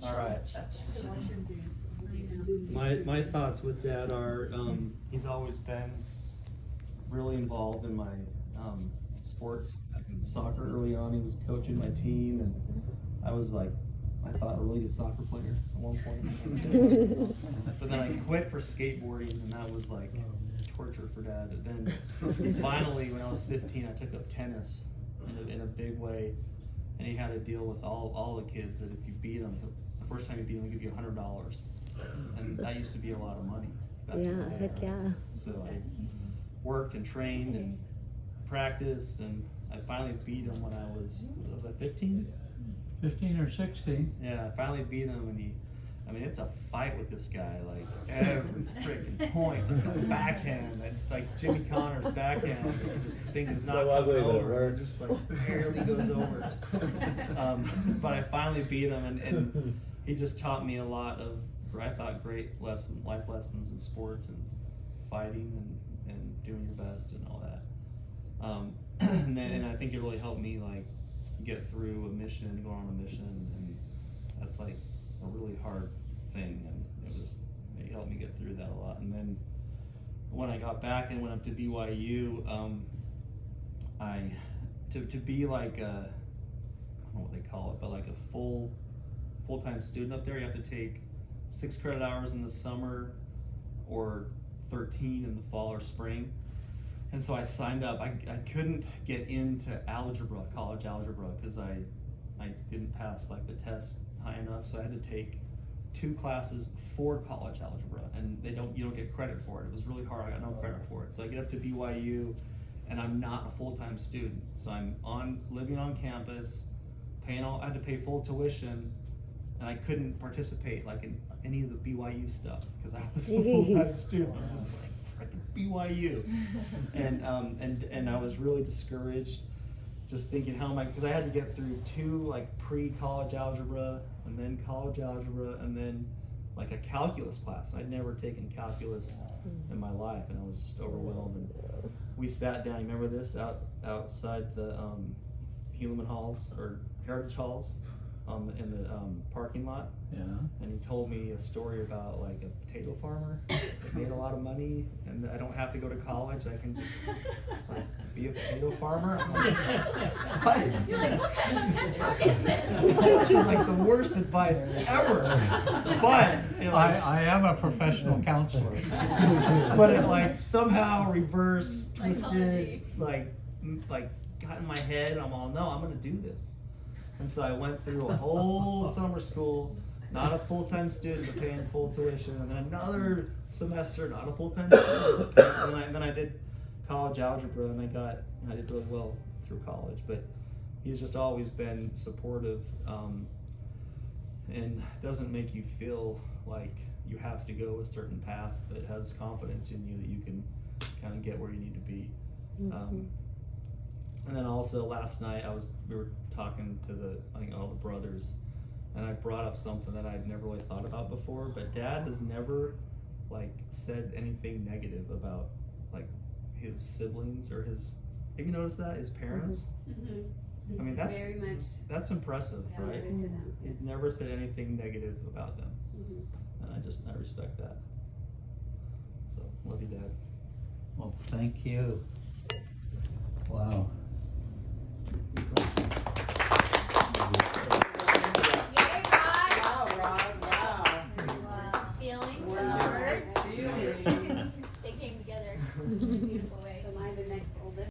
All right. My thoughts with Dad are he's always been really involved in my sports and soccer early on. He was coaching my team, and I was like, I thought a really good soccer player at one point. But then I quit for skateboarding, and that was like torture for Dad. And then finally, when I was 15, I took up tennis in a big way, and he had to deal with all the kids that if you beat them, the first time you beat them, they give you $100, and that used to be a lot of money. Back in the day, heck yeah. So I worked and trained and practiced, and I finally beat him when I was I 15? 15 or 16. Yeah, I finally beat him, and it's a fight with this guy, like every freaking point, like backhand, like Jimmy Connor's backhand, you just think is not so coming ugly that it over, works. just like barely goes over. But I finally beat him, and he just taught me a lot of, I thought, great life lessons in sports and fighting and doing your best and all that. And I think it really helped me like get through a mission, go on a mission, and that's like a really hard thing, and it helped me get through that a lot. And then when I got back and went up to BYU, to be like a, I don't know what they call it, but like a full-time student up there, you have to take 6 credit hours in the summer or 13 in the fall or spring. And so I signed up. I couldn't get into algebra, college algebra, because I didn't pass like the test high enough. So I had to take 2 classes before college algebra, and you don't get credit for it. It was really hard. I got no credit for it. So I get up to BYU, and I'm not a full-time student. So I'm living on campus, I had to pay full tuition, and I couldn't participate like in any of the BYU stuff because I was a full-time student. I was like, BYU, and I was really discouraged, just thinking how am I, because I had to get through 2 like pre-college algebra and then college algebra and then like a calculus class, and I'd never taken calculus in my life, and I was just overwhelmed. And we sat down. You remember this outside the Helaman Halls or Heritage Halls in the parking lot? Yeah. And he told me a story about like a potato farmer that made a lot of money, and I don't have to go to college. I can just like be a potato farmer. I'm like, what? You're like, what kind of talk is this? This is like the worst advice ever. But it, like, I am a professional counselor. but it like somehow reversed, twisted, Psychology. like got in my head, and I'm all, no, I'm gonna do this. And so I went through a whole summer school, not a full-time student, but paying full tuition, and then another semester, not a full-time student. And then I did college algebra, and I did really well through college. But he's just always been supportive, and doesn't make you feel like you have to go a certain path, but has confidence in you that you can kind of get where you need to be. And then also last night we were talking to all the brothers, and I brought up something that I'd never really thought about before, but Dad has never like said anything negative about like his siblings or have you noticed that? His parents? Mm-hmm. I mean, very much that's impressive, right? validated to them. He's never said anything negative about them. Mhm. And I respect that. So, love you, Dad. Well, thank you. Wow. Feelings and words.